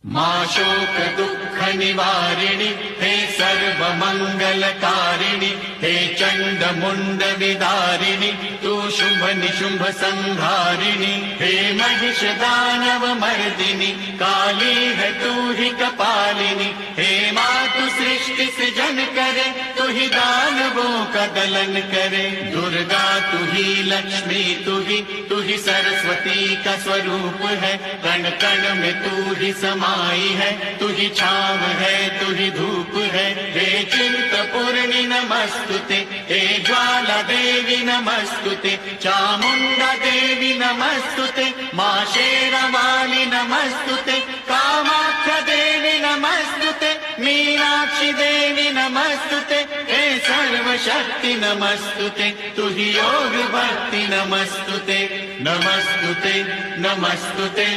मां शोक दुःख निवारिणि हे सर्व मंगलकारिणि हे चंड मुंड विदारिणि तू शुभ निशुंभ संहारिणि हे महिष दानव मर्दिनि काली है तू ही कपालिनी हे मातु सृष्टि सृजन करे तू ही दानवों का दलन करे दुर्गा तू ही लक्ष्मी तू ही सरस्वती का स्वरूप है कण कण में तू ही समाई है तू ही छाव है तू ही धूप है हे चिंतपूर्णि नमस्तुते हे ज्वाला देवी नमस्तुते चामुंडा देवी नमस्तुते मां शेरावाली नमस्तुते कामाख्या देवी नमस्तुते मीनाक्षी देवी नमस्तुते हे सर्वशक्ति नमस्तुते तू ही योग भक्ति नमस्तुते नमस्तुते नमस्तुते।